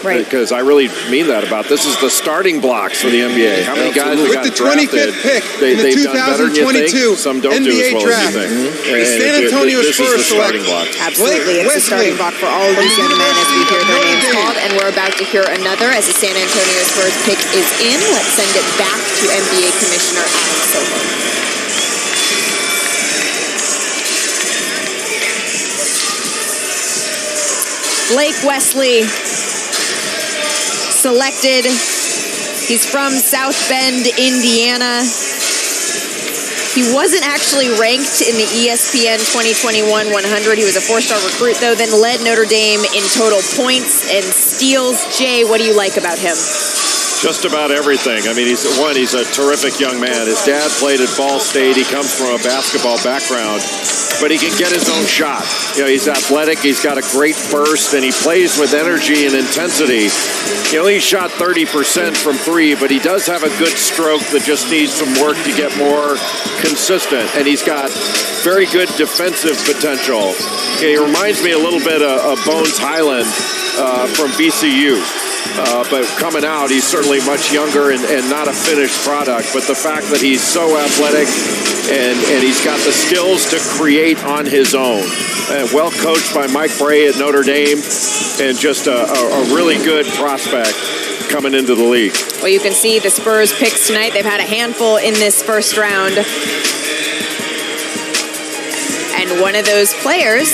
Right. Because I really mean that about this is the starting blocks for the NBA. How many guys have got drafted? With the 25th pick in the 2022 Some don't NBA do as well draft. as you think. The San Antonio Spurs select Absolutely. It's the starting block for all of these young men as we hear their names called. And we're about to hear another as the San Antonio Spurs pick is in. Let's send it back to NBA Commissioner Adam Silver. Blake Wesley selected. He's from South Bend, Indiana. He wasn't actually ranked in the ESPN 2021 100. He was a four-star recruit, though, then led Notre Dame in total points and steals. Jay, what do you like about him? Just about everything. I mean, he's a terrific young man. His dad played at Ball State. He comes from a basketball background, but he can get his own shot. You know, he's athletic. He's got a great burst, and he plays with energy and intensity. He only shot 30% from three, but he does have a good stroke that just needs some work to get more consistent. And he's got very good defensive potential. He reminds me a little bit of Bones Highland from VCU. But coming out, he's certainly much younger and not a finished product. But the fact that he's so athletic and he's got the skills to create on his own. Well coached by Mike Bray at Notre Dame, and just a really good prospect coming into the league. Well, you can see the Spurs picks tonight. They've had a handful in this first round. And one of those players,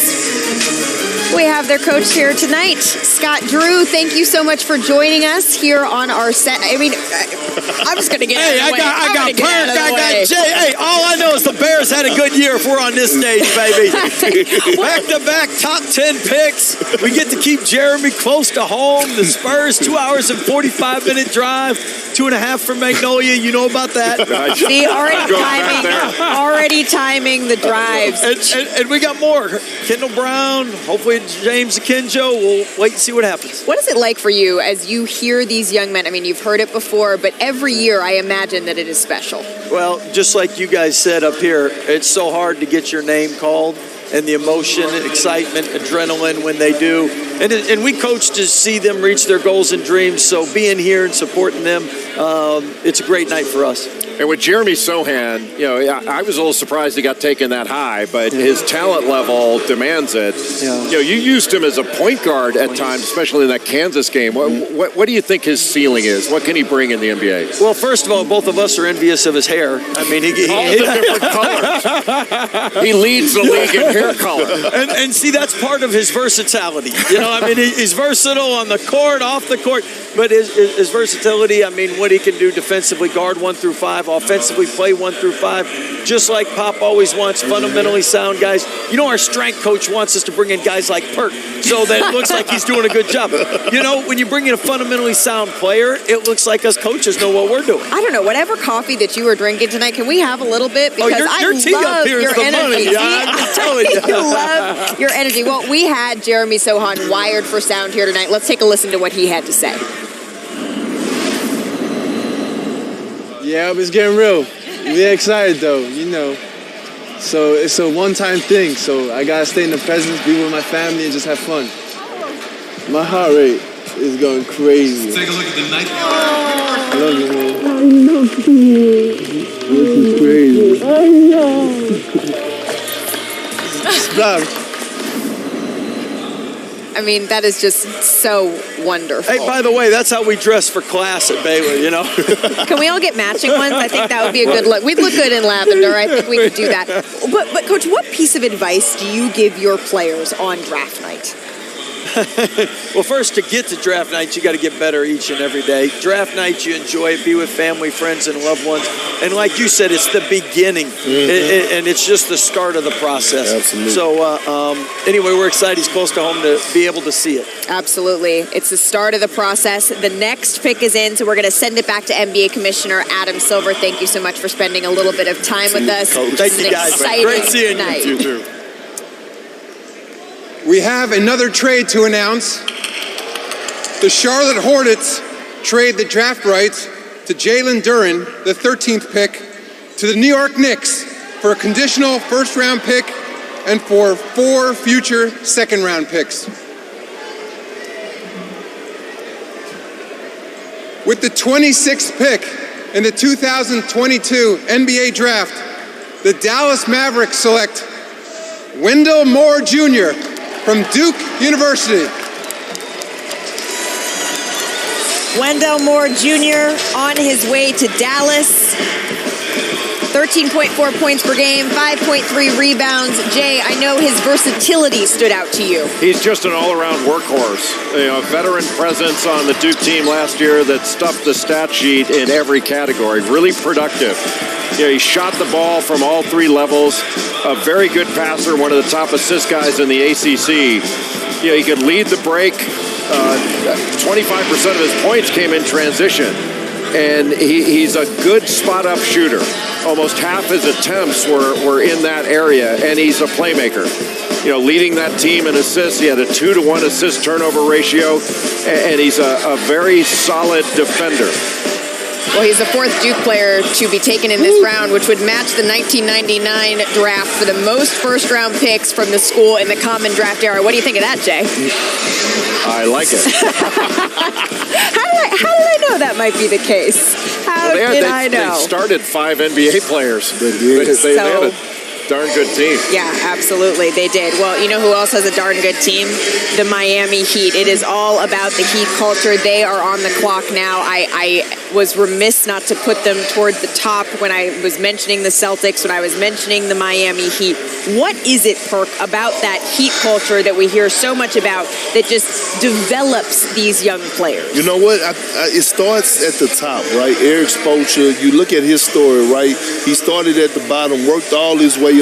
we have their coach here tonight, Scott Drew. Thank you so much for joining us here on our set. I mean, I'm just going to get out of the way. I got Perk, I got Jay. Hey, all I know is the Bears had a good year if we're on this stage, baby. Back-to-back top 10 picks. We get to keep Jeremy close to home. The Spurs, 2 hours and 45-minute drive, 2.5 from Magnolia. You know about that. See, already timing the drives. And we got more. Kendall Brown, hopefully James Akinjo. We'll wait and see what happens. What is it like for you as you hear these young men? I mean, you've heard it before, but every year I imagine that it is special. Well, just like you guys said up here, it's so hard to get your name called, and the emotion, excitement, adrenaline when they do. And we coach to see them reach their goals and dreams, so being here and supporting them, it's a great night for us. And with Jeremy Sohan, you know, I was a little surprised he got taken that high, but his talent level demands it. Yeah. You know, you used him as a point guard at times, especially in that Kansas game. What do you think his ceiling is? What can he bring in the NBA? Well, first of all, both of us are envious of his hair. I mean, all the different colors. He leads the league in hair color. And see, that's part of his versatility. You know, I mean, he's versatile on the court, off the court, but his versatility, I mean, what he can do defensively, guard 1 through 5, offensively play 1 through 5, just like Pop always wants, fundamentally sound guys. You know, our strength coach wants us to bring in guys like Perk so that it looks like he's doing a good job. You know, when you bring in a fundamentally sound player, it looks like us coaches know what we're doing. I don't know, whatever coffee that you were drinking tonight, can we have a little bit? Because your tea up here is the money. Yeah, I'm telling you. I love your energy. Well, we had Jeremy Sohan wired for sound here tonight. Let's take a listen to what he had to say. Yeah, it's getting real. We're excited though, you know. So it's a one-time thing. So I gotta stay in the presence, be with my family, and just have fun. My heart rate is going crazy. Let's take a look at the night. I love you, man. I love you. This is crazy. I know. Stop. I mean, that is just so wonderful. Hey, by the way, that's how we dress for class at Baylor, you know? Can we all get matching ones? I think that would be a good look. We'd look good in lavender. I think we could do that. But Coach, what piece of advice do you give your players on draft night? Well, first, to get to draft night, you got to get better each and every day. Draft night, you enjoy it, be with family, friends, and loved ones. And like you said, it's the beginning, and it's just the start of the process. Absolutely. So, anyway, we're excited he's close to home to be able to see it. Absolutely. It's the start of the process. The next pick is in, so we're going to send it back to NBA Commissioner Adam Silver. Thank you so much for spending a little bit of time with us. Thank you, guys. Great seeing night. you too. We have another trade to announce. The Charlotte Hornets trade the draft rights to Jalen Duren, the 13th pick, to the New York Knicks for a conditional first-round pick and for 4 future second-round picks. With the 26th pick in the 2022 NBA Draft, the Dallas Mavericks select Wendell Moore Jr. from Duke University. Wendell Moore Jr. on his way to Dallas. 13.4 points per game, 5.3 rebounds. Jay, I know his versatility stood out to you. He's just an all-around workhorse. Veteran presence on the Duke team last year that stuffed the stat sheet in every category. Really productive. He shot the ball from all three levels. A very good passer, one of the top assist guys in the ACC. He could lead the break. 25% of his points came in transition. And he's a good spot-up shooter. Almost half his attempts were in that area, and he's a playmaker. Leading that team in assists. He had a 2-to-1 assist-turnover ratio, and he's a very solid defender. Well, he's the fourth Duke player to be taken in this round, which would match the 1999 draft for the most first-round picks from the school in the common draft era. What do you think of that, Jay? I like it. How did I know that might be the case? How did I know? They started 5 NBA players. They had a darn good team. Yeah, absolutely. They did. Well, you know who else has a darn good team? The Miami Heat. It is all about the Heat culture. They are on the clock now. I was remiss not to put them toward the top when I was mentioning the Celtics, when I was mentioning the Miami Heat. What is it, Perk, about that Heat culture that we hear so much about that just develops these young players? You know what? It starts at the top, right? Eric Spoelstra, you look at his story, right? He started at the bottom, worked his way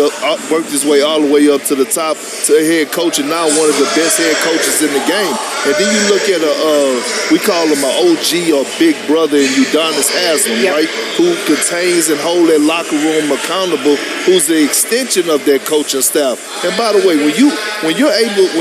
all the way up to the top to head coach, and now one of the best head coaches in the game. And then you look at we call him an OG or big brother in Udonis Haslem, right? Who contains and holds that locker room accountable, who's the extension of their coaching staff. And by the way, when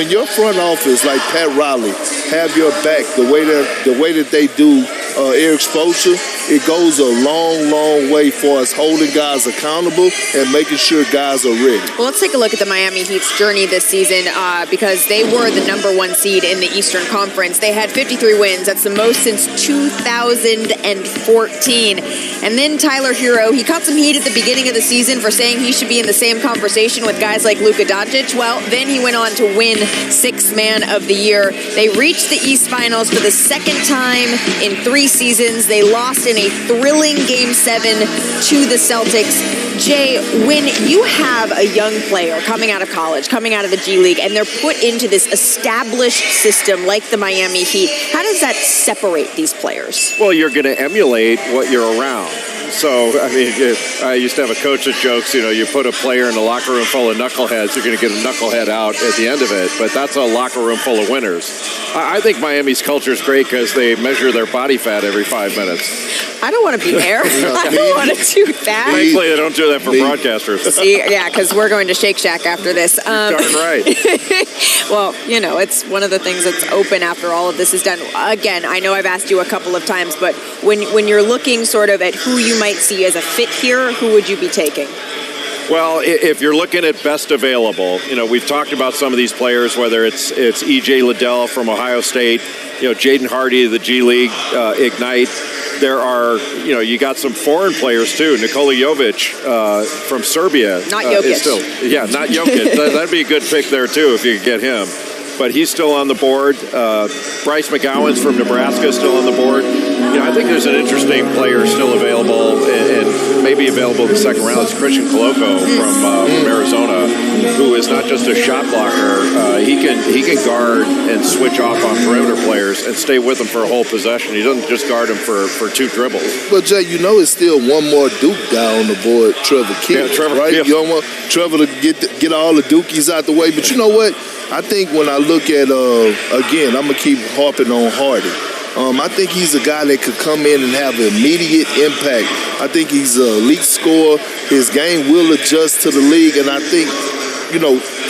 your front office like Pat Riley have your back the way that they do Eric Spoelstra, it goes a long, long way for us holding guys accountable and making sure guys are ready. Well, let's take a look at the Miami Heat's journey this season because they were the #1 seed in the Eastern Conference. They had 53 wins. That's the most since 2014. And then Tyler Hero, he caught some heat at the beginning of the season for saying he should be in the same conversation with guys like Luka Doncic. Well, then he went on to win Sixth Man of the Year. They reached the East Finals for the second time in 3 seasons. They lost in a thrilling Game 7 to the Celtics. Jay, when you have a young player coming out of college, coming out of the G League, and they're put into this established system like the Miami Heat, how does that separate these players? Well, you're going to emulate what you're around. So, I mean, I used to have a coach that jokes, you put a player in a locker room full of knuckleheads, you're going to get a knucklehead out at the end of it. But that's a locker room full of winners. I think Miami's culture is great because they measure their body fat every 5 minutes. I don't want to be there. I don't want to do that. Thankfully, they don't do that for broadcasters. See, yeah, because we're going to Shake Shack after this. Darn right. Well, it's one of the things that's open after all of this is done. Again, I know I've asked you a couple of times, but when you're looking sort of at who you might see as a fit here, who would you be taking? Well, if you're looking at best available, we've talked about some of these players, whether it's E.J. Liddell from Ohio State, Jaden Hardy of the G League, Ignite. There are, you got some foreign players too. Nikola Jovic from Serbia. Not Jokic. Not Jokic. That'd be a good pick there too if you could get him. But he's still on the board. Bryce McGowan's from Nebraska still on the board. I think there's an interesting player still available and maybe available in the second round. It's Christian Coloco from Arizona, who is not just a shot blocker. He can guard and switch off on perimeter players and stay with them for a whole possession. He doesn't just guard them for 2 dribbles. But Jay, it's still one more Duke guy on the board, Trevor Keefe. Yeah, Trevor right? Keefe. You don't want Trevor to get all the Dukies out the way. But you know what? I think when I look at, again, I'm going to keep harping on Hardy. I think he's a guy that could come in and have an immediate impact. I think he's a elite scorer. His game will adjust to the league. And I think,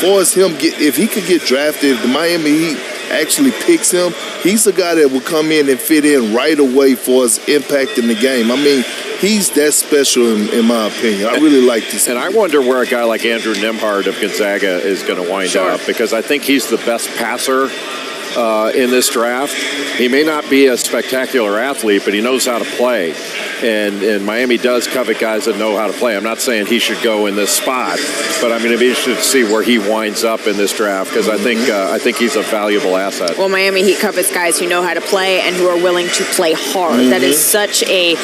for us, if he could get drafted, if the Miami Heat actually picks him, he's a guy that will come in and fit in right away for us impacting the game. I mean, he's that special in my opinion. I really like this. And I wonder where a guy like Andrew Nembhard of Gonzaga is going to wind up, because I think he's the best passer in this draft. He may not be a spectacular athlete, but he knows how to play. And Miami does covet guys that know how to play. I'm not saying he should go in this spot, but I'm going to be interested to see where he winds up in this draft because I think he's a valuable asset. Well, Miami Heat covets guys who know how to play and who are willing to play hard. That is such a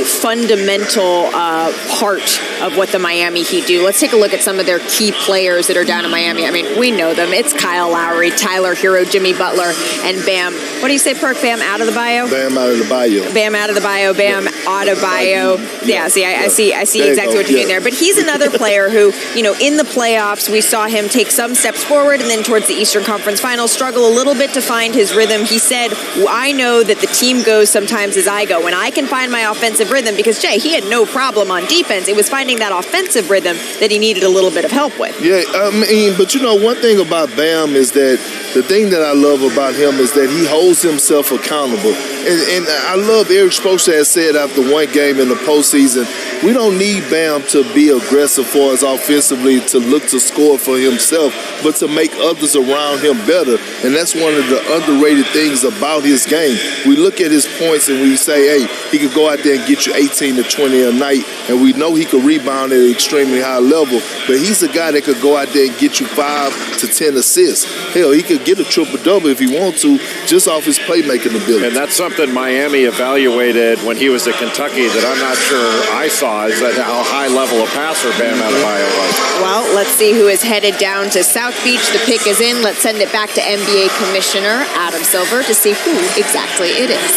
fundamental part of what the Miami Heat do. Let's take a look at some of their key players that are down in Miami. I mean, we know them. It's Kyle Lowry, Tyler Hero, Jimmy Butler, and Bam. What do you say, Perk? Bam out of the bio? Bam out of the bio. Bam out of the bio. Bam Adebayo. Yeah, see, I see exactly what you're doing there. But he's another player who, in the playoffs, we saw him take some steps forward, and then towards the Eastern Conference Finals, struggle a little bit to find his rhythm. He said, I know that the team goes sometimes as I go, and I can find my offensive rhythm because, Jay, he had no problem on defense. It was finding that offensive rhythm that he needed a little bit of help with. Yeah, I mean, but one thing about Bam is that the thing that I love about him is that he holds himself accountable. And I love Eric Spoelstra has said after one game in the postseason, we don't need Bam to be aggressive for us offensively to look to score for himself, but to make others around him better. And that's one of the underrated things about his game. We look at his points and we say, hey, he could go out there and get you 18 to 20 a night, and we know he could rebound at an extremely high level, but he's a guy that could go out there and get you 5 to 10 assists. Hell, he could get a triple-double if he wants to, just off his playmaking ability. And that's something Miami evaluated when he was at Kentucky that I'm not sure I saw, is that how high level a passer Bam Adebayo was. Well, let's see who is headed down to South Beach. The pick is in. Let's send it back to NBA Commissioner Adam Silver to see who exactly it is.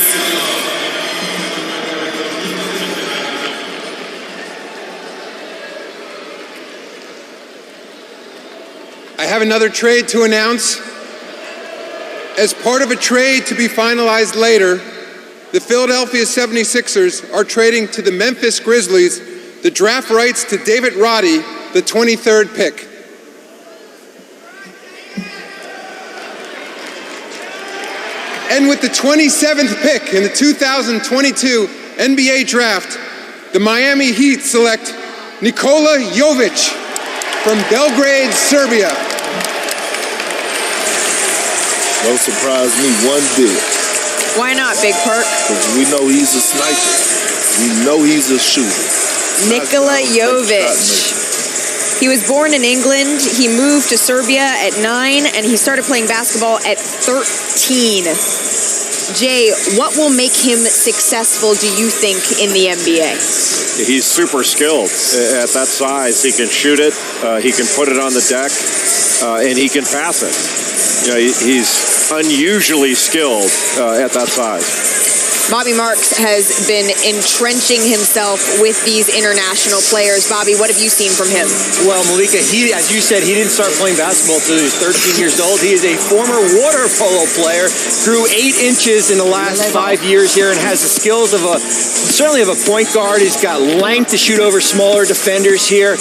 I have another trade to announce. As part of a trade to be finalized later, the Philadelphia 76ers are trading to the Memphis Grizzlies the draft rights to David Roddy, the 23rd pick. And with the 27th pick in the 2022 NBA Draft, the Miami Heat select Nikola Jovic from Belgrade, Serbia. Don't surprise me one bit. Why not, Big Perk? Because we know he's a sniper. We know he's a shooter. Nikola Jovic. He was born in England. He moved to Serbia at 9, and he started playing basketball at 13. Jay, what will make him successful, do you think, in the NBA? He's super skilled at that size. He can shoot it, he can put it on the deck, and he can pass it. He's unusually skilled at that size. Bobby Marks has been entrenching himself with these international players. Bobby, what have you seen from him? Well, Malika, as you said, he didn't start playing basketball until he was 13 years old. He is a former water polo player, grew 8 inches in the last 5 years here, and has the skills of certainly of a point guard. He's got length to shoot over smaller defenders here.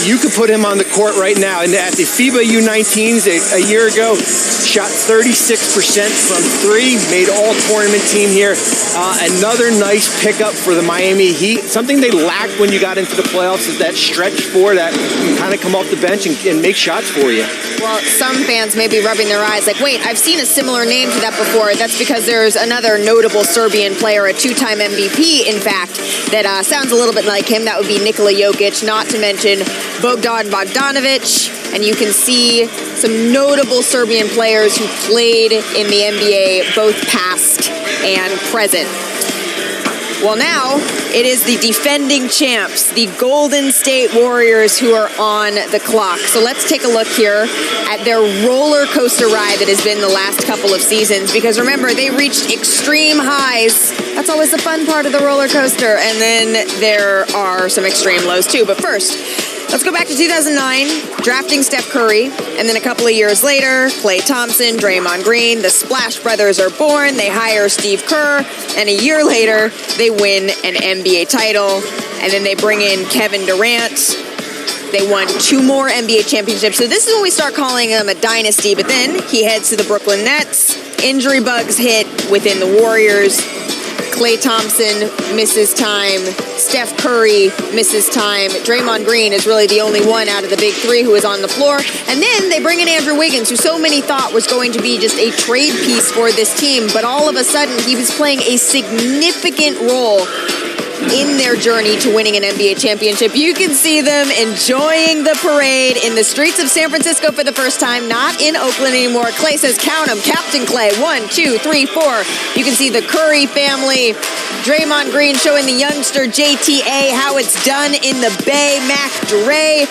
You could put him on the court right now. And at the FIBA U19s a year ago, shot 36% from 3, made all-tournament team here. Another nice pickup for the Miami Heat. Something they lacked when you got into the playoffs is that stretch four that can kind of come off the bench and make shots for you. Well, some fans may be rubbing their eyes like, wait, I've seen a similar name to that before. That's because there's another notable Serbian player, a 2-time MVP, in fact, that sounds a little bit like him. That would be Nikola Jokic, not to mention Bogdan Bogdanovic. And you can see some notable Serbian players who played in the NBA, both past and present. Well, now it is the defending champs, the Golden State Warriors, who are on the clock. So let's take a look here at their roller coaster ride that has been the last couple of seasons. Because remember, they reached extreme highs. That's always the fun part of the roller coaster. And then there are some extreme lows too. But first, let's go back to 2009, drafting Steph Curry, and then a couple of years later, Klay Thompson, Draymond Green, the Splash Brothers are born, they hire Steve Kerr, and a year later, they win an NBA title, and then they bring in Kevin Durant. They won 2 more NBA championships, so this is when we start calling them a dynasty, but then he heads to the Brooklyn Nets, injury bugs hit within the Warriors. Klay Thompson misses time. Steph Curry misses time. Draymond Green is really the only one out of the big three who is on the floor. And then they bring in Andrew Wiggins, who so many thought was going to be just a trade piece for this team. But all of a sudden, he was playing a significant role in their journey to winning an NBA championship. You can see them enjoying the parade in the streets of San Francisco for the first time, not in Oakland anymore. Klay says, count them, Captain Klay. 1, 2, 3, 4. You can see the Curry family. Draymond Green showing the youngster JTA how it's done in the Bay. Mac Dre.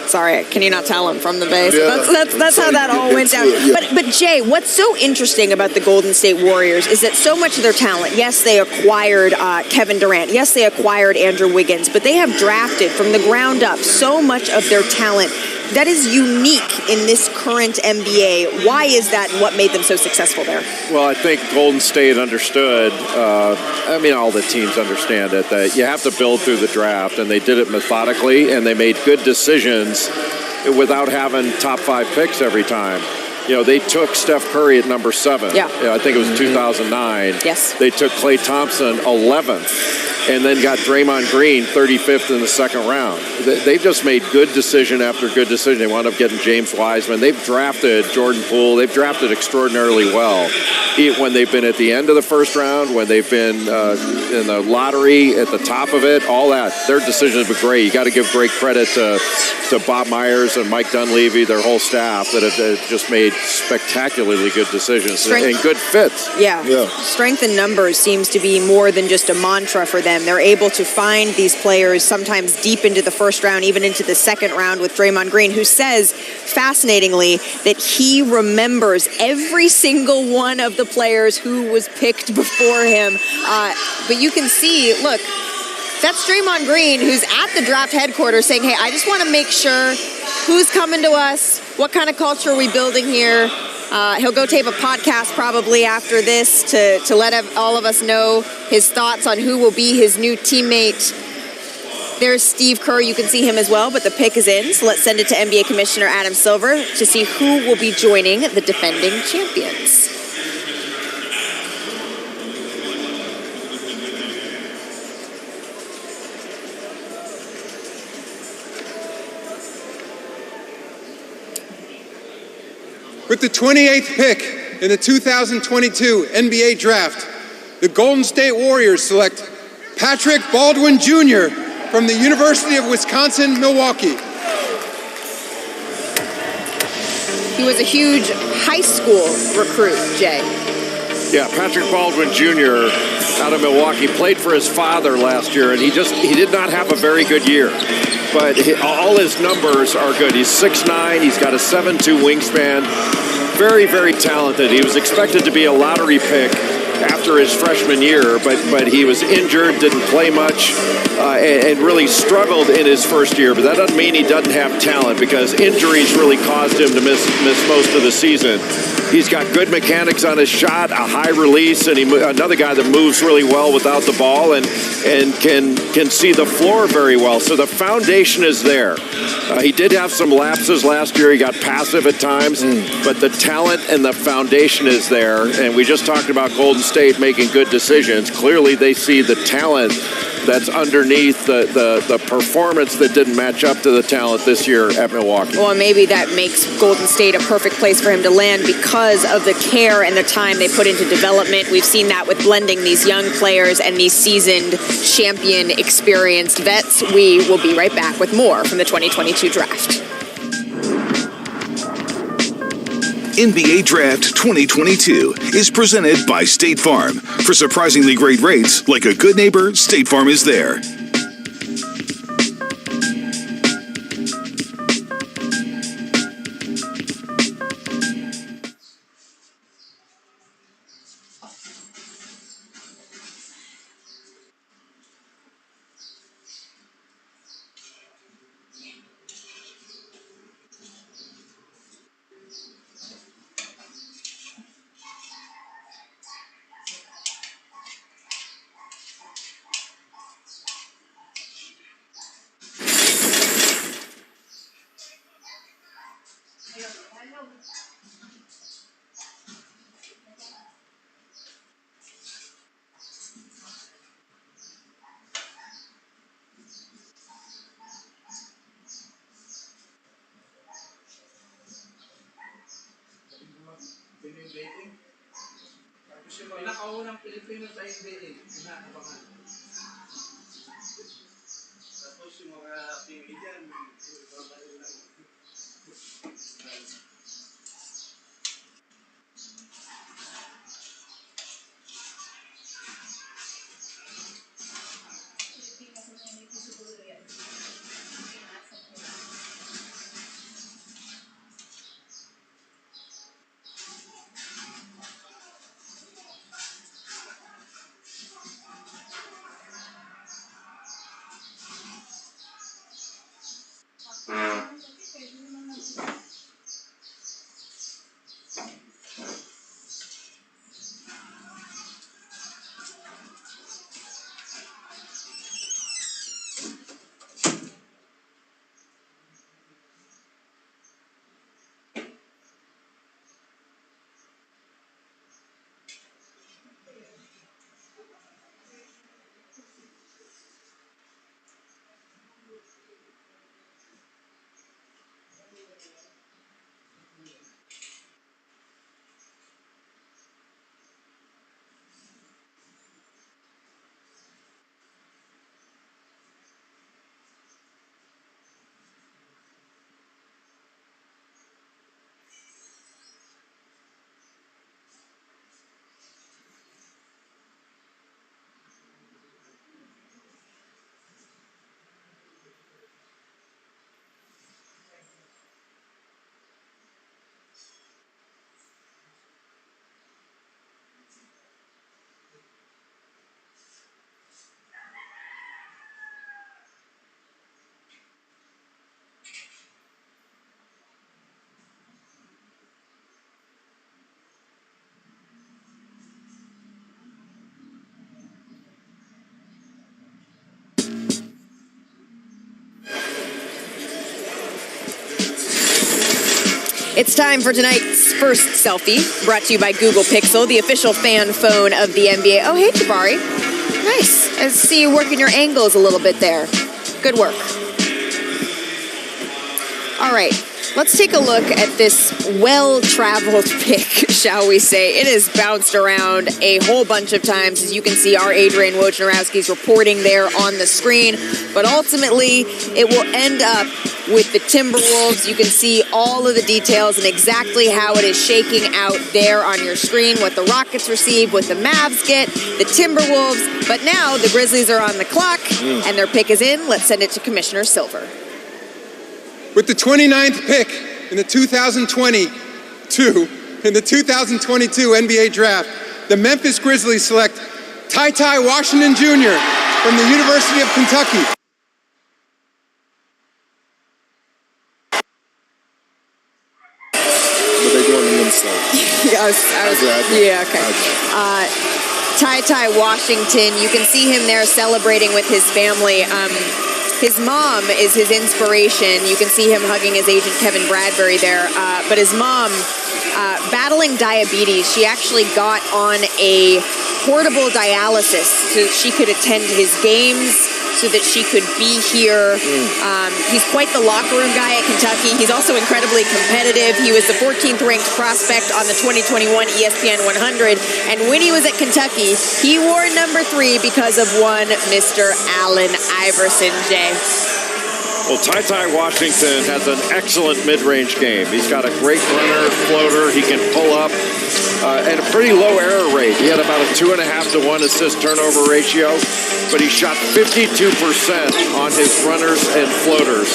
Sorry, can you not tell I'm from the Bay? So Yeah. that's how that all went down. Yeah. But Jay, what's so interesting about the Golden State Warriors is that so much of their talent, yes, they acquired Kevin Durant, yes, they acquired Andrew Wiggins, but they have drafted from the ground up so much of their talent that is unique in this current NBA. Why is that, and what made them so successful there? Well, I think Golden State understood, all the teams understand it, that you have to build through the draft, and they did it methodically, and they made good decisions without having top 5 picks every time. They took Steph Curry at number 7. Yeah. I think it was 2009. Yes. They took Klay Thompson 11th. And then got Draymond Green 35th in the second round. They've just made good decision after good decision. They wound up getting James Wiseman. They've drafted Jordan Poole. They've drafted extraordinarily well. When they've been at the end of the first round, when they've been in the lottery at the top of it, all that. Their decisions have been great. You got to give great credit to Bob Myers and Mike Dunleavy, their whole staff, that have just made spectacularly good decisions and good fits. Yeah. Strength in numbers seems to be more than just a mantra for them. They're able to find these players sometimes deep into the first round, even into the second round with Draymond Green, who says, fascinatingly, that he remembers every single one of the players who was picked before him. But you can see, look, that's Draymond Green, who's at the draft headquarters saying, hey, I just want to make sure who's coming to us, what kind of culture are we building here. He'll go tape a podcast probably after this to let all of us know his thoughts on who will be his new teammate. There's Steve Kerr. You can see him as well, but the pick is in. So let's send it to NBA Commissioner Adam Silver to see who will be joining the defending champions. With the 28th pick in the 2022 NBA Draft, the Golden State Warriors select Patrick Baldwin Jr. from the University of Wisconsin-Milwaukee. He was a huge high school recruit, Jay. Yeah, Patrick Baldwin Jr. out of Milwaukee played for his father last year, and he did not have a very good year. But all his numbers are good. He's 6'9", he's got a 7'2" wingspan. Very, very talented. He was expected to be a lottery pick after his freshman year, but he was injured, didn't play much, and really struggled in his first year. But that doesn't mean he doesn't have talent, because injuries really caused him to miss most of the season. He's got good mechanics on his shot, a high release, and another guy that moves really well without the ball and can see the floor very well. So the foundation is there. He did have some lapses last year. He got passive at times, but the talent and the foundation is there. And we just talked about Golden State making good decisions. Clearly, they see the talent that's underneath the performance that didn't match up to the talent this year at Milwaukee. Well, maybe that makes Golden State a perfect place for him to land because of the care and the time they put into development. We've seen that with blending these young players and these seasoned, champion, experienced vets. We will be right back with more from the 2022 draft. NBA Draft 2022 is presented by State Farm. For surprisingly great rates, like a good neighbor, State Farm is there. It's time for tonight's first selfie, brought to you by Google Pixel, the official fan phone of the NBA. Oh, hey, Jabari. Nice. I see you working your angles a little bit there. Good work. All right, let's take a look at this well-traveled pic, shall we say. It has bounced around a whole bunch of times. As you can see, our Adrian Wojnarowski is reporting there on the screen. But ultimately, it will end up with the Timberwolves. You can see all of the details and exactly how it is shaking out there on your screen, what the Rockets receive, what the Mavs get, the Timberwolves. But now the Grizzlies are on the clock, and their pick is in. Let's send it to Commissioner Silver. With the 29th pick in the 2022 NBA Draft, the Memphis Grizzlies select Ty Washington Jr. from the University of Kentucky. Ty Washington, you can see him there celebrating with his family. His mom is his inspiration. You can see him hugging his agent, Kevin Bradbury, there. But his mom, battling diabetes, she actually got on a portable dialysis so that she could attend his games, so that she could be here. He's quite the locker room guy at Kentucky. He's also incredibly competitive. He was the 14th ranked prospect on the 2021 ESPN 100. And when he was at Kentucky, he wore number 3 because of one Mr. Allen Iverson, Jay. Well, Ty Washington has an excellent mid-range game. He's got a great runner, floater. He can pull up at a pretty low error rate. He had about a 2.5 to 1 assist turnover ratio, but he shot 52% on his runners and floaters.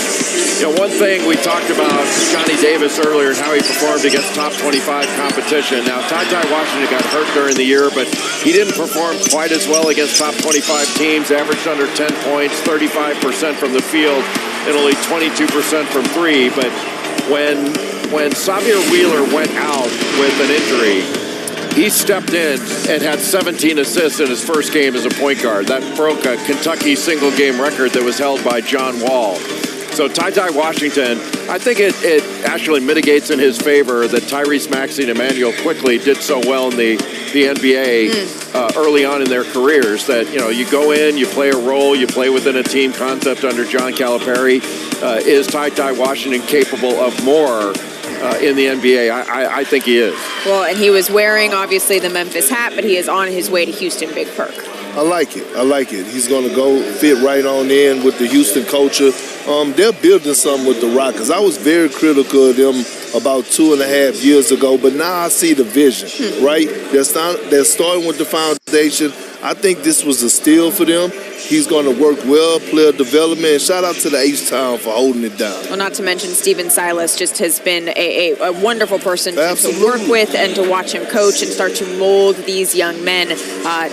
You know, one thing we talked about Johnny Davis earlier and how he performed against top 25 competition. Now, Ty Washington got hurt during the year, but he didn't perform quite as well against top 25 teams, averaged under 10 points, 35% from the field, and only 22% from 3. But when Xavier Wheeler went out with an injury, he stepped in and had 17 assists in his first game as a point guard. That broke a Kentucky single-game record that was held by John Wall. So Ty Washington, I think it actually mitigates in his favor that Tyrese Maxey and Emmanuel Quickley did so well in the NBA early on in their careers, that, you know, you go in, you play a role, you play within a team concept under John Calipari. Is Ty Washington capable of more? in the NBA. I think he is. Well, and he was wearing, obviously, the Memphis hat, but he is on his way to Houston. Big perk. I like it. He's going to go fit right on in with the Houston culture. They're building something with the Rockets. I was very critical of them about 2.5 years ago, but now I see the vision, right? They're starting with the foundation. I think this was a steal for them. He's going to work well, player development, and shout out to the H-Town for holding it down. Well, not to mention Stephen Silas just has been a wonderful person to work Absolutely. with and to watch him coach and start to mold these young men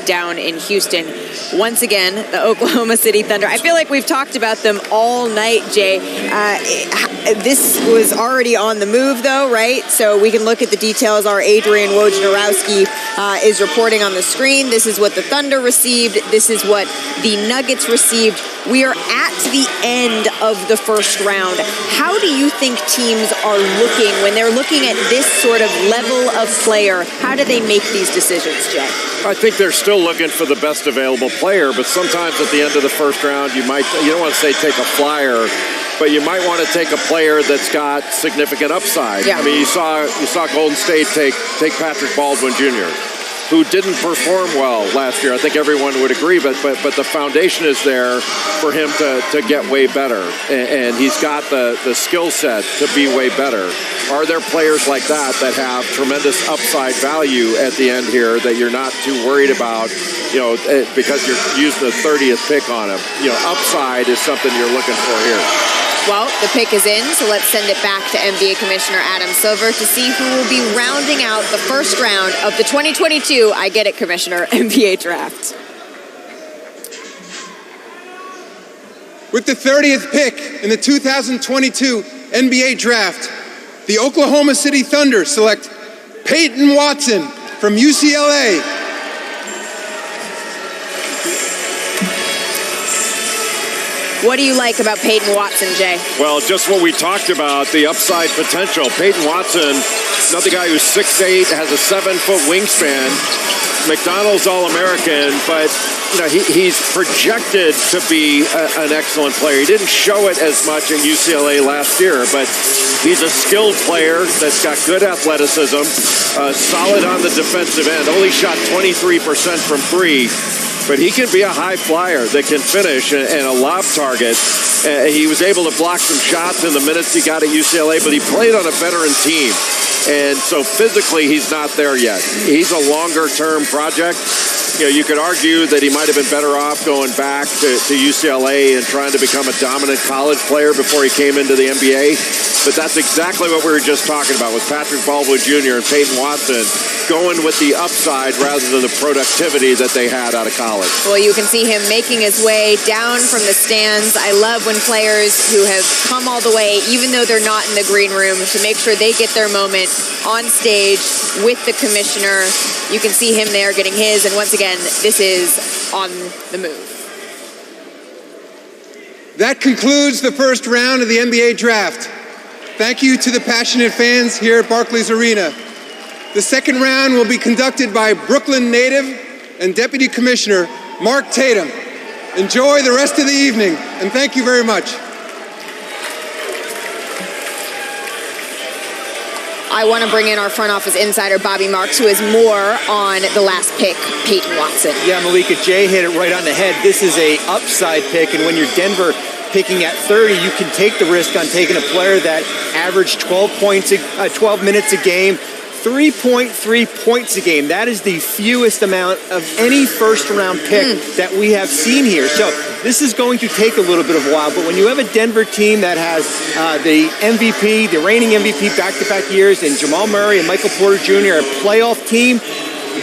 down in Houston. Once again, the Oklahoma City Thunder. I feel like we've talked about them all night, Jay. This was already on the move, though, right? So we can look at the details. Our Adrian Wojnarowski is reporting on the screen. This is what the Thunder received. This is what the Nuggets received. We are at the end of the first round. How do you think teams are looking when they're looking at this sort of level of player? How do they make these decisions, Jay? I think they're still looking for the best available player, but sometimes at the end of the first round, you don't want to say take a flyer, but you might want to take a player that's got significant upside. Yeah. I mean, you saw Golden State take Patrick Baldwin Jr., who didn't perform well last year. I think everyone would agree, but the foundation is there for him to get way better, and he's got the skill set to be way better. Are there players like that have tremendous upside value at the end here that you're not too worried about, because you're using the 30th pick on him? Upside is something you're looking for here. Well, the pick is in, so let's send it back to NBA Commissioner Adam Silver to see who will be rounding out the first round of the 2022, I get it, Commissioner, NBA Draft. With the 30th pick in the 2022 NBA Draft, the Oklahoma City Thunder select Peyton Watson from UCLA. What do you like about Peyton Watson, Jay? Well, just what we talked about, the upside potential. Peyton Watson, another guy who's 6'8", has a 7-foot wingspan, McDonald's All-American, but he's projected to be an excellent player. He didn't show it as much in UCLA last year, but he's a skilled player that's got good athleticism, solid on the defensive end, only shot 23% from three. But he can be a high flyer that can finish and a lob target. He was able to block some shots in the minutes he got at UCLA, but he played on a veteran team. And so physically, he's not there yet. He's a longer-term project. You could argue that he might have been better off going back to UCLA and trying to become a dominant college player before he came into the NBA. But that's exactly what we were just talking about with Patrick Baldwin Jr. and Peyton Watson, going with the upside rather than the productivity that they had out of college. Well, you can see him making his way down from the stands. I love when players who have come all the way, even though they're not in the green room, to make sure they get their moment on stage with the commissioner. You can see him there getting his, and once again, this is on the move. That concludes the first round of the NBA Draft. Thank you to the passionate fans here at Barclays Arena. The second round will be conducted by Brooklyn native and Deputy Commissioner Mark Tatum. Enjoy the rest of the evening, and thank you very much. I want to bring in our front office insider, Bobby Marks, who has more on the last pick, Peyton Watson. Yeah, Malika, Jay hit it right on the head. This is a upside pick, and when you're Denver picking at 30, you can take the risk on taking a player that averaged 12 minutes a game, 3.3 points a game. That is the fewest amount of any first-round pick that we have seen here. So this is going to take a little bit of a while, but when you have a Denver team that has the MVP, the reigning MVP back-to-back years, and Jamal Murray and Michael Porter Jr., a playoff team,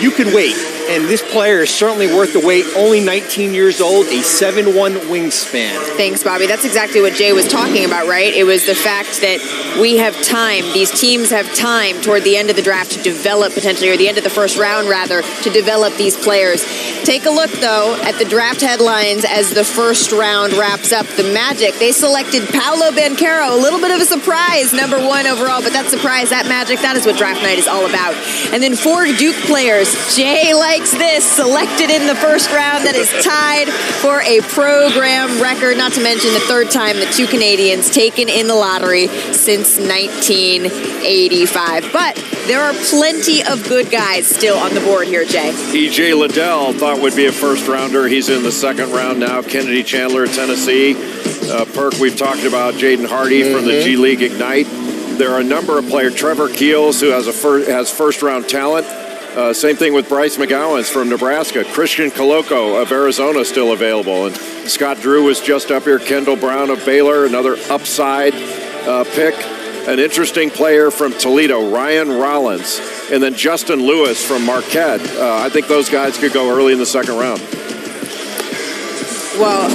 you can wait. And this player is certainly worth the wait. Only 19 years old, a 7'1" wingspan. Thanks, Bobby. That's exactly what Jay was talking about, right? It was the fact that we have time. These teams have time toward the end of the draft to develop potentially, or the end of the first round, rather, to develop these players. Take a look, though, at the draft headlines as the first round wraps up. The Magic, they selected Paolo Banchero. A little bit of a surprise, number 1 overall, but that surprise, that magic, that is what draft night is all about. And then 4 Duke players. Jay likes likes this. Selected in the first round, that is tied for a program record, not to mention the third time the two Canadians taken in the lottery since 1985. But there are plenty of good guys still on the board here, Jay. E.J. Liddell thought would be a first-rounder. He's in the second round now. Kennedy Chandler, Tennessee. Perk, we've talked about Jaden Hardy from the G League Ignite. There are a number of players. Trevor Keels, who has first-round talent. Same thing with Bryce McGowan's from Nebraska. Christian Coloco of Arizona still available. And Scott Drew was just up here. Kendall Brown of Baylor, another upside pick. An interesting player from Toledo, Ryan Rollins. And then Justin Lewis from Marquette. I think those guys could go early in the second round. Well,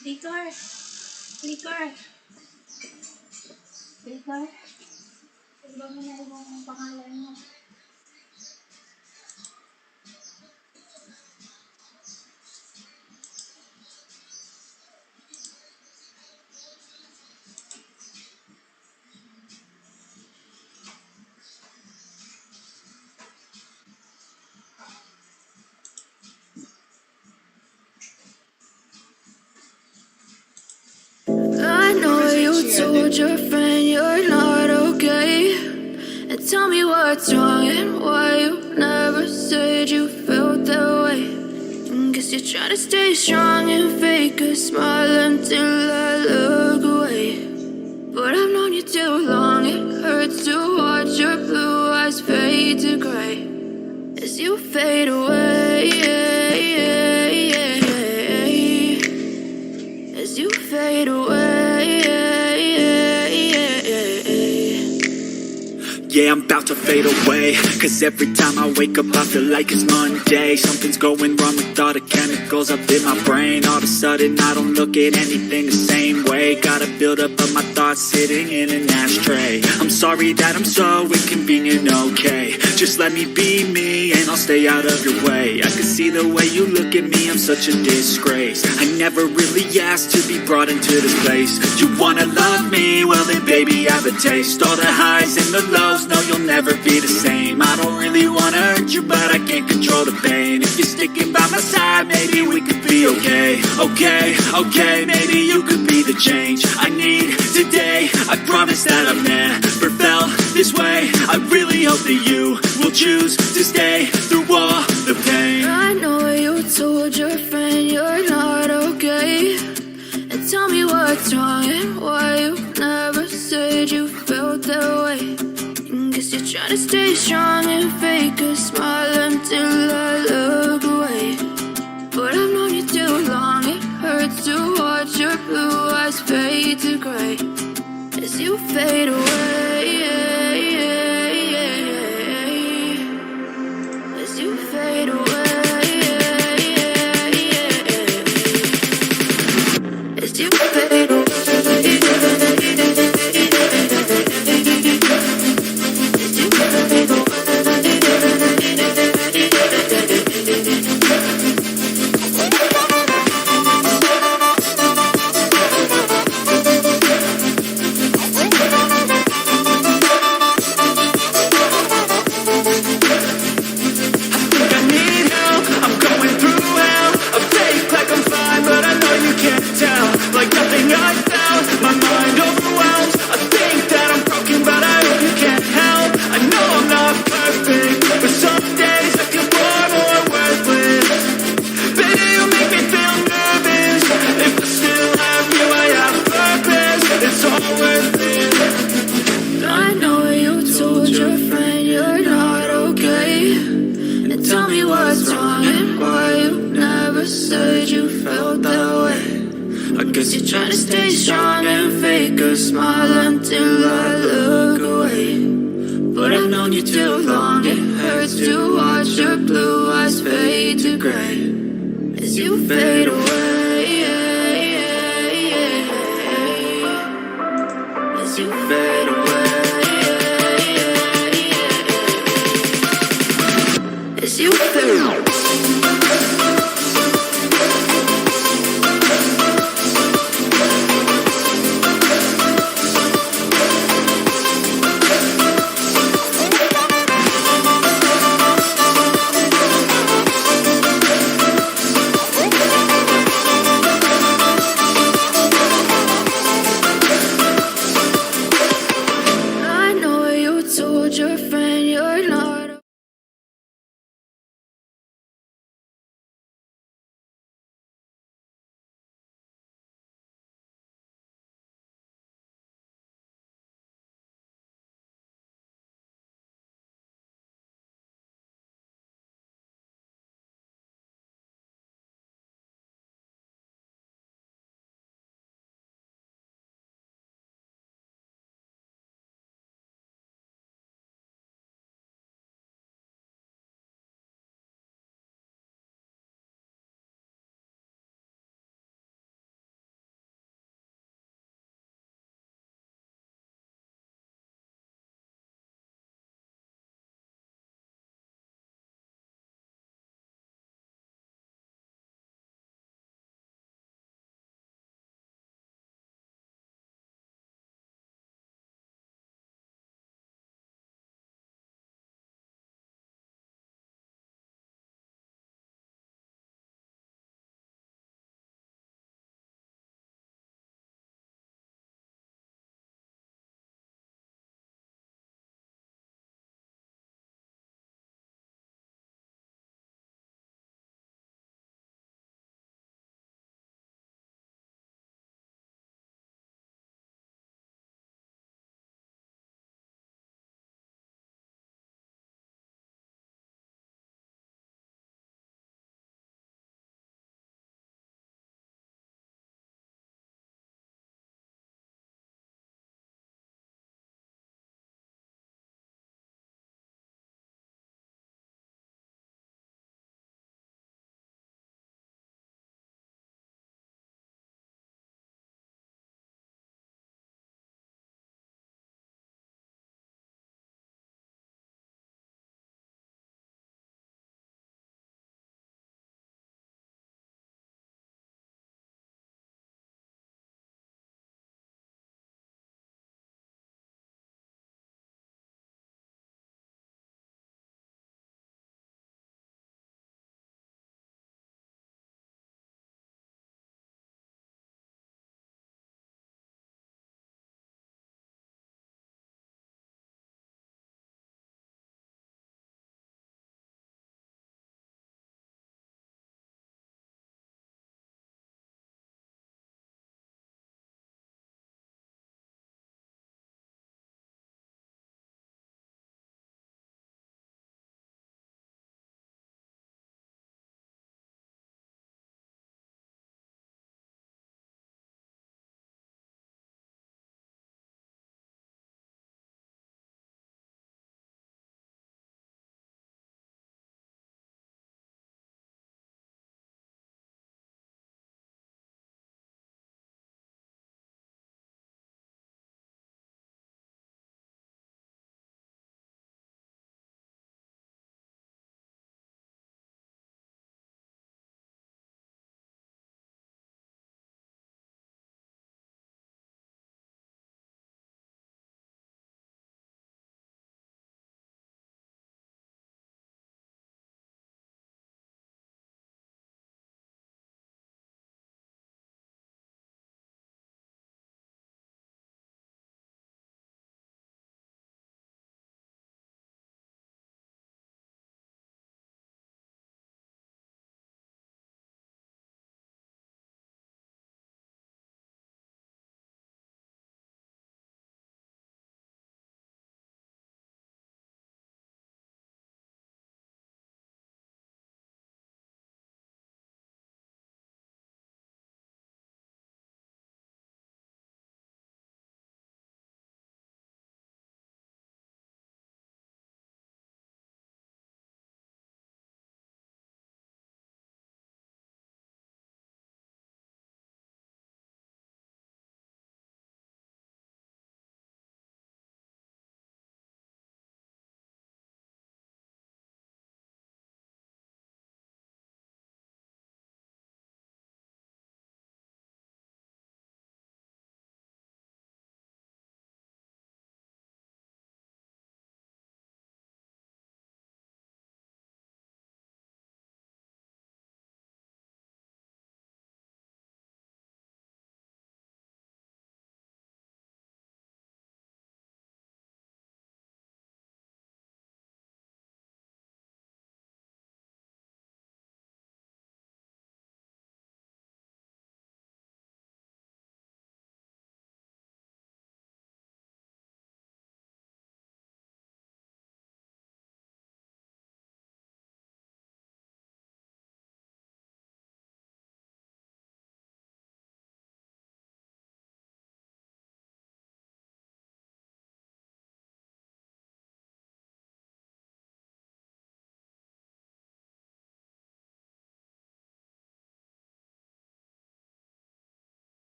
Victor! Victor! Victor? Iba mo na rin ang pangalan mo. I know you told your friend you're not okay. And tell me what's wrong and why you never said you felt that way. Guess you're trying to stay strong and fake a smile until I look away. But I've known you too long, it hurts to watch your blue eyes fade to gray as you fade away. As you fade away. Yeah, I'm about about to fade away. Cause every time I wake up I feel like it's Monday. Something's going wrong with all the chemicals up in my brain. All of a sudden I don't look at anything the same way. Got a buildup of my thoughts sitting in an ashtray. I'm sorry that I'm so inconvenient, okay. Just let me be me and I'll stay out of your way. I can see the way you look at me, I'm such a disgrace. I never really asked to be brought into this place. You wanna love me? Well then baby I have a taste. All the highs and the lows, no you'll never be the same. I don't really wanna hurt you but I can't control the pain. If you're sticking by my side maybe we could be okay. Okay, maybe you could be the change I need today. I promise that I've never felt this way. I really hope that you will choose to stay through all the pain. I know you told your friend you're not okay, and tell me what's wrong and why you never said you felt that way. Guess you're trying to stay strong and fake a smile until I look away. But I've known you too long, it hurts to watch your blue eyes fade to gray as you fade away. As you fade away. As you fade away. As you fade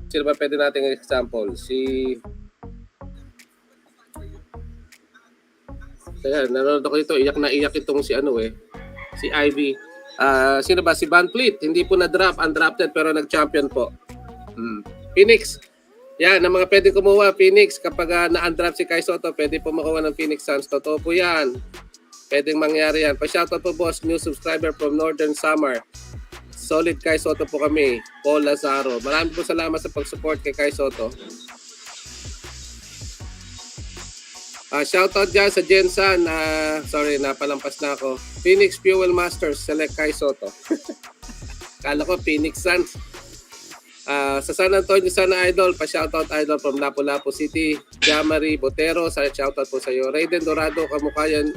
Sino ba pwede nating example? Kaya nanonood ako dito, iyak na iyak itong si si Ivy. Sino ba? Si Van Fleet, hindi po na-draft, undrafted pero nag-champion po. Phoenix. Yan, ang mga pwede kumuha, Phoenix, kapag na-undraft si Kai Soto, pwede po makuha ng Phoenix Suns. Totoo po yan. Pwedeng mangyari yan. Pa-shoutout po boss, new subscriber from Northern Samar. Solid Kai Soto po kami. Paul Lazaro. Maraming po salamat sa pag-support kay Kai Soto. Shoutout dyan sa Jensan. Sorry, napalampas na ako. Phoenix Fuel Masters, select Kai Soto. Kala ko Phoenix Suns. Sa San Antonio Sana Idol, pa-shoutout Idol from Lapu-Lapu City. Jamari Botero, shoutout po sa iyo. Raiden Dorado, kamukha yan.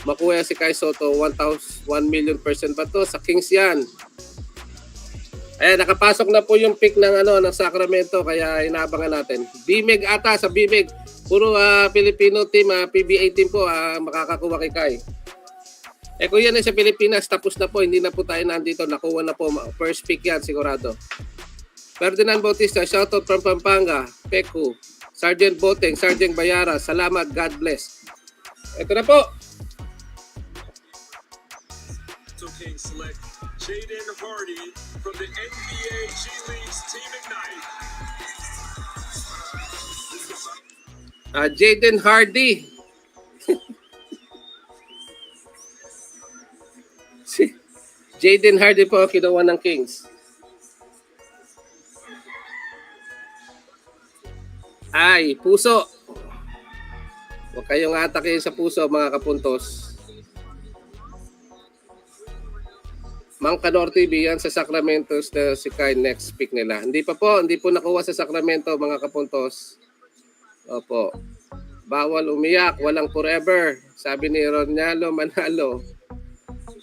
Makuha si Kai Soto, 1 million % ba to? Sa Kings yan. Ayan, nakapasok na po yung pick ng Sacramento, kaya inaabangan natin. BMEG ata, sa BMEG. Puro Filipino team, PBA team po, makakakuha kay Kai. Kung yan ay sa Pilipinas, tapos na po, hindi na po tayo nandito, nakuha na po, first pick yan, sigurado. Ferdinand Bautista, shoutout from Pampanga, Peku, Sergeant Boteng, Sergeant Bayara, salamat, God bless. Ito na po. King select Jaden Hardy from the NBA G League's Team Ignite. Jaden Hardy. Jaden Hardy po kinuha ng Kings. Ay, puso. Huwag kayong atake sa puso, mga kapuntos. Mang Kanor TV yan sa Sacramento si Kai next pick nila. Hindi po nakuha sa Sacramento, mga kapuntos. Opo. Bawal umiyak, walang forever. Sabi ni Ronaldo Manalo.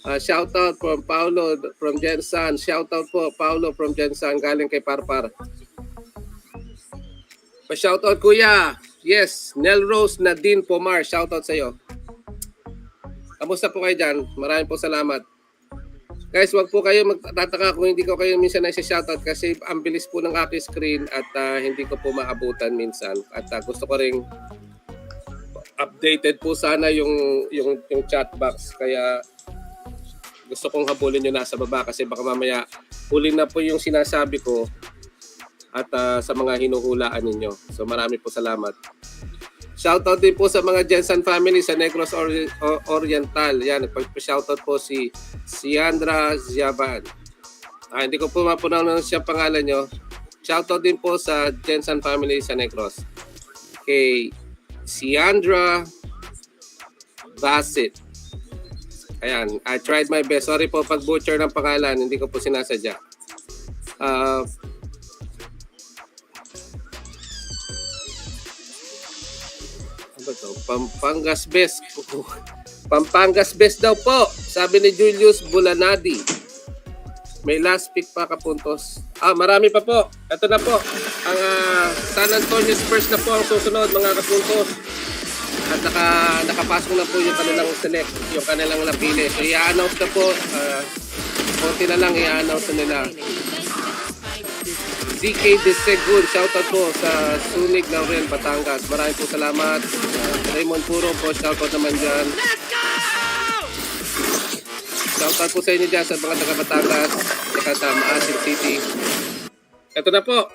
Shoutout from Paulo from Jensan. Shoutout po Paulo from Jensan galing kay Parpar. Pa-shoutout kuya. Yes, Nelrose Nadine Pomar. Shoutout sa iyo. Kamusta po kayo dyan? Maraming po salamat. Guys, wag po kayo magtataka kung hindi ko kayo minsan na-shoutout kasi ang bilis po ng aking screen at hindi ko po maabutan minsan. At gusto ko ring updated po sana yung chat box. Kaya gusto kong habulin nyo nasa baba kasi baka mamaya huli na po yung sinasabi ko at sa mga hinuhulaan ninyo. So marami po salamat. Shoutout din po sa mga Jensen family sa Negros Oriental. Yan, nagpa-shoutout po si Siandra Ziaban. Hindi ko po mapunaw siya pangalan nyo. Shoutout din po sa Jensen family sa Negros. Kay Siandra Bassett. Ayan, I tried my best. Sorry po pag butcher ng pangalan, hindi ko po sinasadya. Pampangas Best. Pampangas Best daw po. Sabi ni Julius Bulanadi. May last pick pa kapuntos. Marami pa po. Ito na po. Ang San Antonio Spurs na po ang susunod mga kapuntos. At nakapasok na po yung kanilang select, yung kanilang napili. So i-announce na po. Konti na lang i-announce na nila. DK Desegun, shoutout po sa Sunig Laurel, Batangas. Maraming po salamat. Raymond Puro po, shoutout naman dyan. Shoutout po sa inyo dyan sa mga taga Batangas, saka sa Maasin City. Ito na po.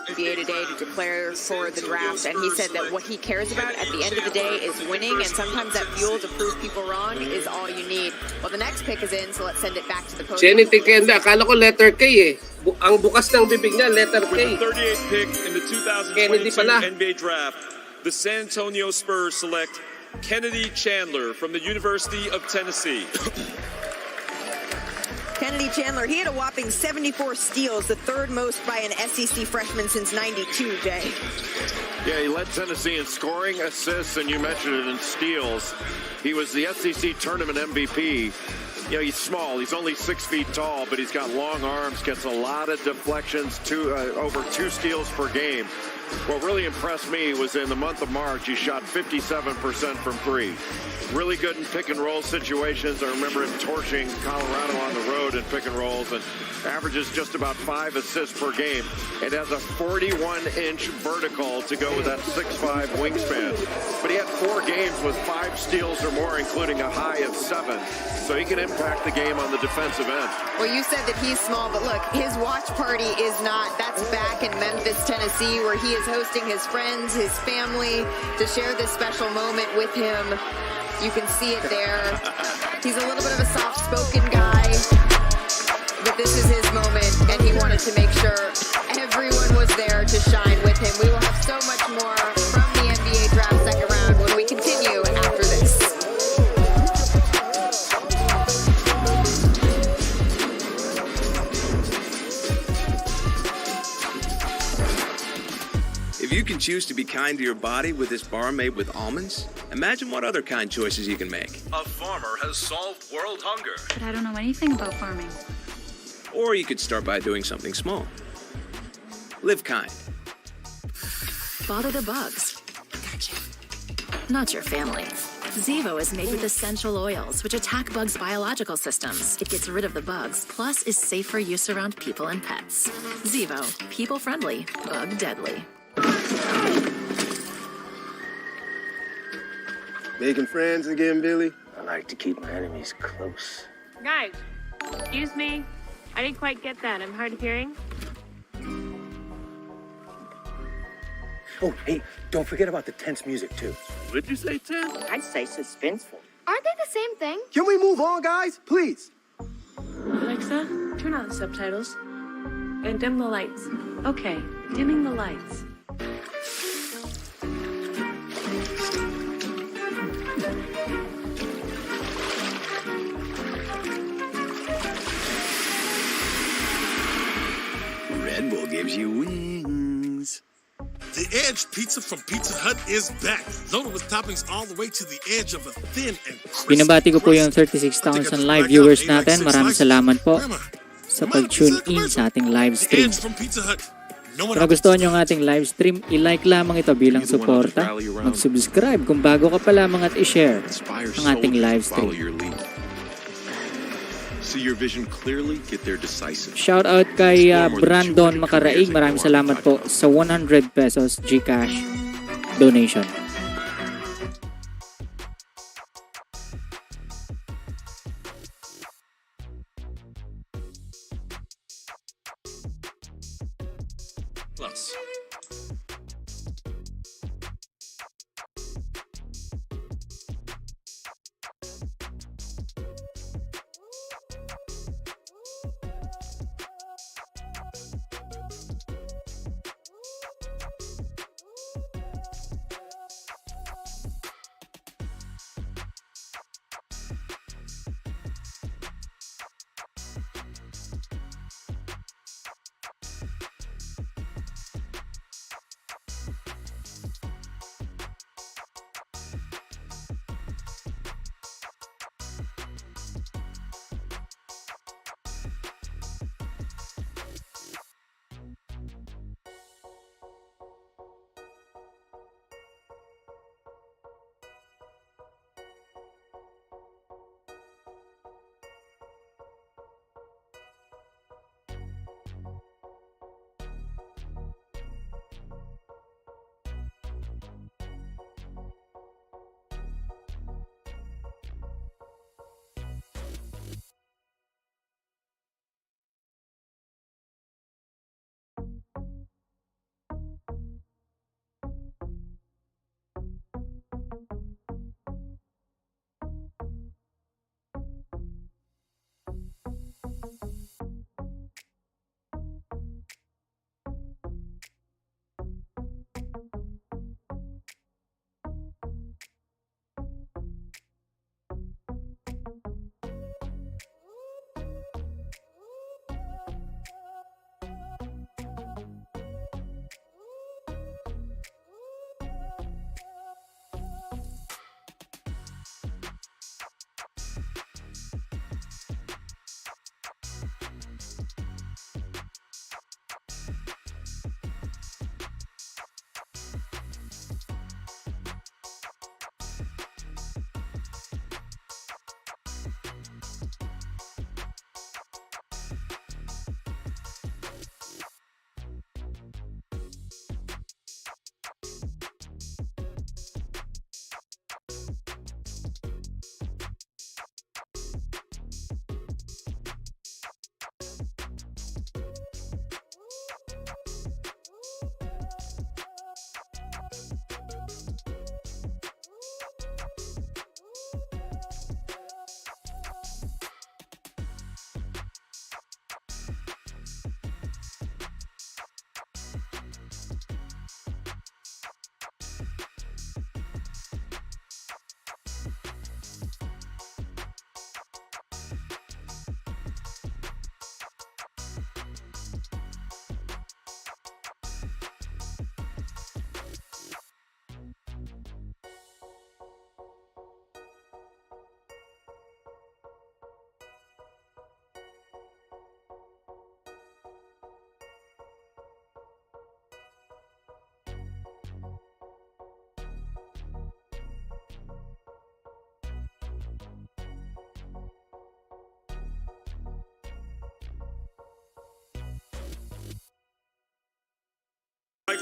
NBA today to declare for the draft, and he said that what he cares about at the end of the day is winning, and sometimes that fuel to prove people wrong is all you need. Well, the next pick is in, so let's send it back to the podium. Jenny Tikenda, akala ko letter K eh. Ang bukas ng bibig niya, letter K. With the 38th pick in the 2022 NBA draft, the San Antonio Spurs select Kennedy Chandler from the University of Tennessee. Kennedy Chandler, he had a whopping 74 steals, the third most by an SEC freshman since '92, Jay. Yeah, he led Tennessee in scoring, assists, and you mentioned it in steals. He was the SEC tournament MVP. You know, he's small. He's only 6 feet tall, but he's got long arms, gets a lot of deflections, over 2 steals per game. what really impressed me was in the month of March, he shot 57% from three. Really good in pick and roll situations. I remember him torching Colorado on the road in pick and rolls and averages just about 5 assists per game. It has a 41-inch vertical to go with that 6'5" wingspan. But he had 4 games with 5 steals or more, including a high of 7. So he can impact the game on the defensive end. Well, you said that he's small, but look, his watch party is not. That's back in Memphis, Tennessee, where he is hosting his friends, his family, to share this special moment with him. You can see it there. He's a little bit of a soft-spoken guy, but this is his moment, and he wanted to make sure everyone was there to shine with him. We will have so much more from the NBA Draft second round when we continue after this. If you can choose to be kind to your body with this bar made with almonds, imagine what other kind choices you can make. A farmer has solved world hunger. But I don't know anything about farming. Or you could start by doing something small. Live kind. Bother the bugs. Gotcha. Not your family. Zevo is made with essential oils, which attack bugs' biological systems. It gets rid of the bugs, plus is safe for use around people and pets. Zevo, people-friendly, bug-deadly. Making friends again, Billy? I like to keep my enemies close. Guys, excuse me. I didn't quite get that. I'm hard of hearing. Oh, hey, don't forget about the tense music, too. Would you say tense? I'd say suspenseful. Aren't they the same thing? Can we move on, guys? Please. Alexa, turn on the subtitles. And dim the lights. Okay, dimming the lights. Red Bull gives you wings. The Edge Pizza from Pizza Hut is back, loaded with toppings all the way to the edge of a thin and crisp. Binabati ko po yung 36,000 live viewers natin. Maraming salamat po sa pag-tune in sa ating live stream. Kung nagustuhan nyo ang ating live stream, i-like lamang ito bilang suporta. Mag-subscribe kung bago ka pa lamang at i-share ang ating live stream. See your vision clearly, get there decisive. Shout out kay Brandon Makaraig. Maraming salamat po sa 100 pesos GCash donation. Plus.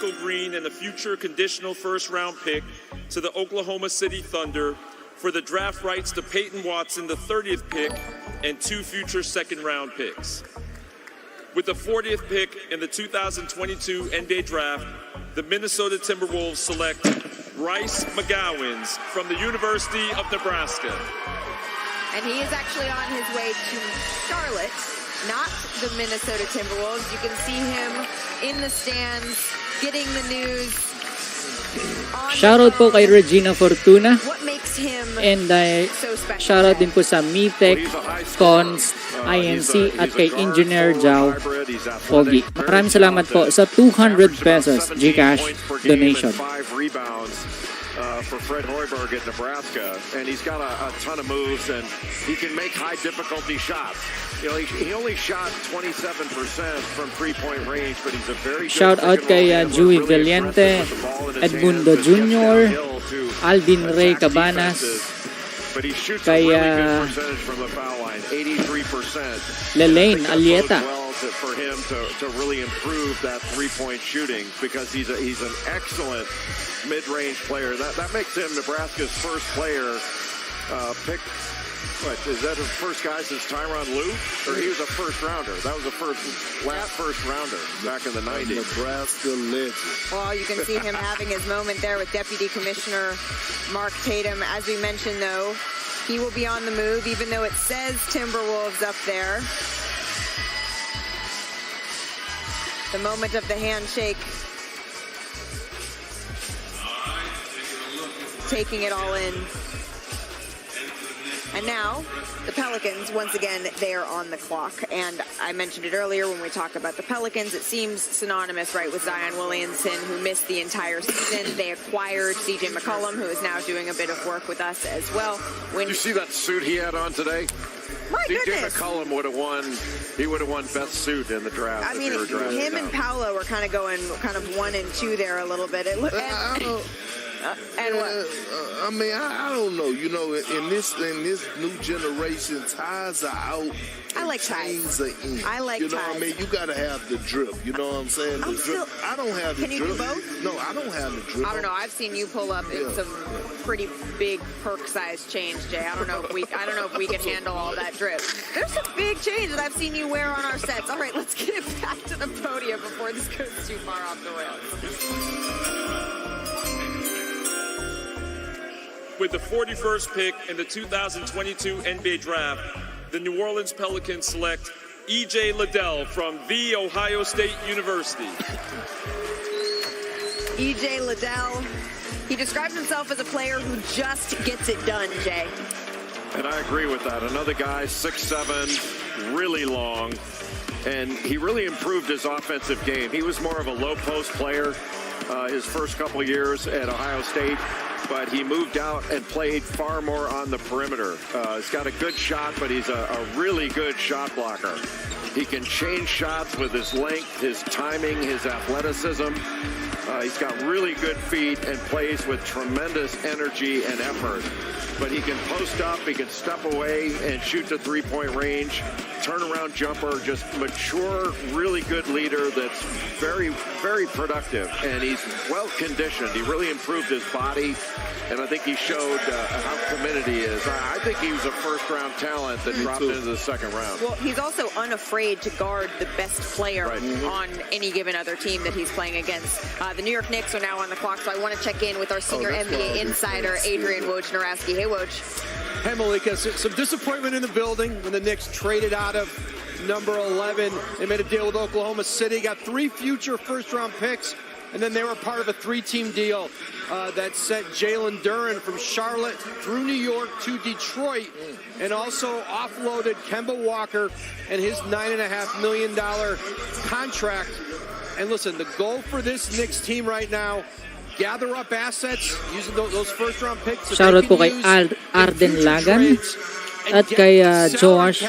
Michael Green and a future conditional first-round pick to the Oklahoma City Thunder for the draft rights to Peyton Watson, the 30th pick, and 2 future second-round picks. With the 40th pick in the 2022 NBA Draft, the Minnesota Timberwolves select Bryce McGowens from the University of Nebraska. And he is actually on his way to Charlotte, not the Minnesota Timberwolves. You can see him in the stands getting the news. Shoutout po kay Regina Fortuna. What makes him And so special? shoutout din po sa Mitech, Cons, INC at kay Engineer Jao Pogi. Maraming salamat po sa 200 pesos GCash donation. 5 rebounds for Fred Hoiberg at Nebraska, and he's got a ton of moves, and he can make high difficulty shots. You know, he only shot 27% from 3-point range, but he's a very good Shout out kay Joey Valiente, Edmundo Jr., Alvin Ray Cabanas, but he shoots kay a really good percentage from the foul line, 83%. Lelaine Alieta. For him to really improve that 3-point shooting, because he's an excellent mid-range player. That makes him Nebraska's first player picked. What is that? His first guy since Tyronn Lue, or he was a first rounder? That was the last first rounder back in the 90s. Nebraska legend. Well, you can see him having his moment there with Deputy Commissioner Mark Tatum. As we mentioned, though, he will be on the move, even though it says Timberwolves up there. The moment of the handshake, taking it all in. And now, the Pelicans, once again, they are on the clock. And I mentioned it earlier when we talk about the Pelicans. It seems synonymous, right, with Zion Williamson, who missed the entire season. They acquired C.J. McCollum, who is now doing a bit of work with us as well. Did you see that suit he had on today? My C.J. goodness. McCollum would have won. He would have won best suit in the draft. I mean, if he were drafted him and Paolo were kind of going 1 and 2 there a little bit. And what? I mean, I don't know. You know, in this new generation, ties are out. I like ties. I like ties. You know what I mean? You got to have the drip. You know what I'm saying? The drip. I don't have the drip. Can you do both? No, I don't have the drip. I don't know. I've seen you pull up in some pretty big perk size change, Jay. I don't know if we can handle all that drip. There's some big change that I've seen you wear on our sets. All right, let's get it back to the podium before this goes too far off the rails. With the 41st pick in the 2022 NBA Draft, the New Orleans Pelicans select E.J. Liddell from The Ohio State University. E.J. Liddell, he describes himself as a player who just gets it done, Jay. And I agree with that. Another guy, 6'7", really long, and he really improved his offensive game. He was more of a low post player his first couple years at Ohio State, but he moved out and played far more on the perimeter. He's got a good shot, but he's a really good shot blocker. He can change shots with his length, his timing, his athleticism. He's got really good feet and plays with tremendous energy and effort. But he can post up, he can step away and shoot to 3-point range, turnaround jumper, just mature, really good leader that's very, very productive. And he's well conditioned. He really improved his body, and I think he showed how committed he is. I think he was a first-round talent that dropped into the second round. Well, he's also unafraid to guard the best player on any given other team that he's playing against. The New York Knicks are now on the clock, so I want to check in with our senior NBA insider, Adrian Wojnarowski. Hey, Woj. Hey, Malika, some disappointment in the building when the Knicks traded out of number 11. They made a deal with Oklahoma City, got 3 future first-round picks, and then they were part of a 3-team deal that sent Jalen Duren from Charlotte through New York to Detroit, and also offloaded Kemba Walker and his $9.5 million contract. And listen, the goal for this Knicks team right now, gather up assets using those first-round picks. Shoutout po kay Arden Lagan at kay Joash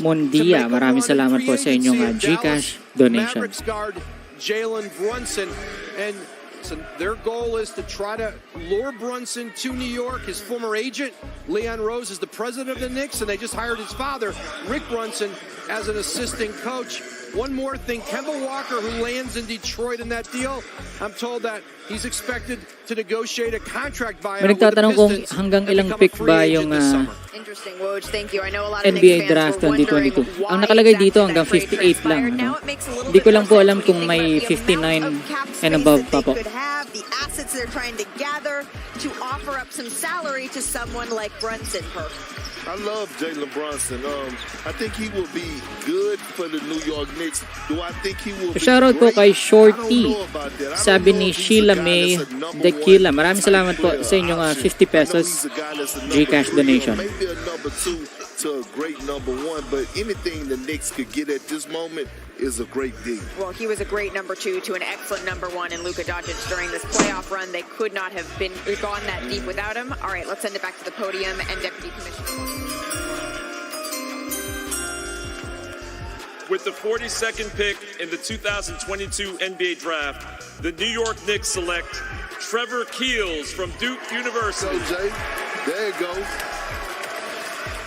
Mondia. Maraming salamat po sa inyong GCash donation. Mavericks guard Jalen Brunson, and so their goal is to try to lure Brunson to New York. His former agent, Leon Rose, is the president of the Knicks, and they just hired his father, Rick Brunson, as an assistant coach. One more thing, Kemba Walker, who lands in Detroit in that deal, I'm told that he's expected to negotiate a contract buyout May with the nagtatanong kung Pistons hanggang and ilang become a pick free ba agent yung this summer. Interesting, Woj. Thank you. I know a lot of NBA Knicks Draft fans were wondering 2022. why Ang nakalagay exactly dito that hanggang trade 58 lang. transpired. Ano? Now it makes a little Hindi ko bit lang more po sense alam when kung you may think about the amount 59 of cap and space above that pa they po. could have, the assets they're trying to gather to offer up some salary to someone like Brunson. I love Jalen Brunson. I think he will be good for the New York Knicks. Do I think he will be Shoutout po great? kay I Shorty. don't know about that. I Sabi don't know ni if he's a Sheila guy May that's a number Dequila. one Maraming type salamat po player sa inyong option. 50 I know pesos he's a guy that's a number GCash three or donation. maybe a number two to a great number one, but anything the Knicks could get at this moment is a great deal. Well, he was a great number 2 to an excellent number 1 in Luka Doncic during this playoff run. They could not have gone that deep without him. All right, let's send it back to the podium and Deputy Commissioner. With the 42nd pick in the 2022 NBA Draft, the New York Knicks select Trevor Keels from Duke University. So, Jay, there it goes.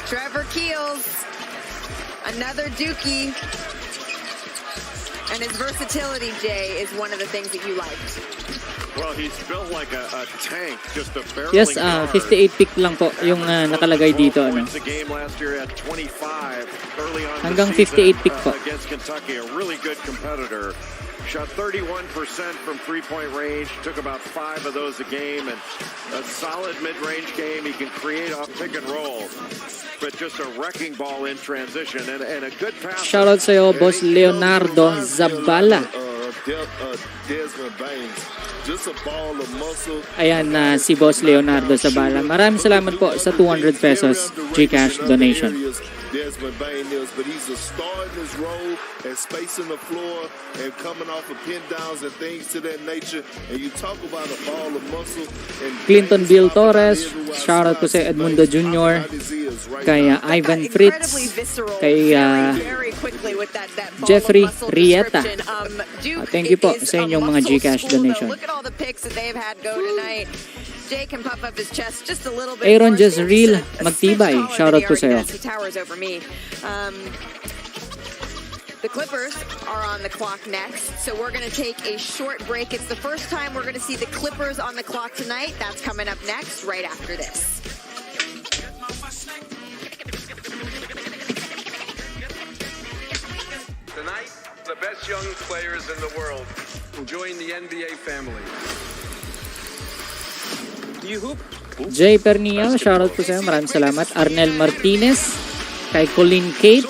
Trevor Keels, another Dookie. And his versatility, Jay, is one of the things that you liked. Well, he's built like a tank, just a barreling Yes, guard. 58 pick lang po yung nakalagay dito. Ano. Points a game last year at 25 early on Hanggang the season, 58 pick po. Against Kentucky, a really good competitor. Shot 31% from three-point range, took about 5 of those a game, and a solid mid-range game. He can create off pick and roll, but just a wrecking ball in transition and a good pass. Shoutout sa'yo, Boss Leonardo Zabala. Desmond Baines, just a ball of muscle. Ayan na si Boss Leonardo Zabala. Maraming salamat po sa 200 pesos GCash donation. Desmond Bain is, but he's a star in his role and spacing the floor and coming off of pin downs and things to that nature. And you talk about a ball of muscle. And Clinton Bill Torres, shoutout po sa Edmundo Jr., kay Ivan Fritz, kay Jeffrey Rieta. Thank you po sa inyong mga GCash donation. Look at all the picks that they've had go tonight. Jay can puff up his chest just a little bit. Aaron more. Jezreel He's Magtibay, taller shoutout than po he sa'yo. already does. He towers over me. The Clippers are on the clock next, so we're going to take a short break. It's the first time we're going to see the Clippers on the clock tonight. That's coming up next, right after this. Tonight, the best young players in the world enjoying the NBA family. You hoop? Jay Perniel, shoutout po sa'yo. Maraming salamat. Arnel Martinez, kay Colleen Kate,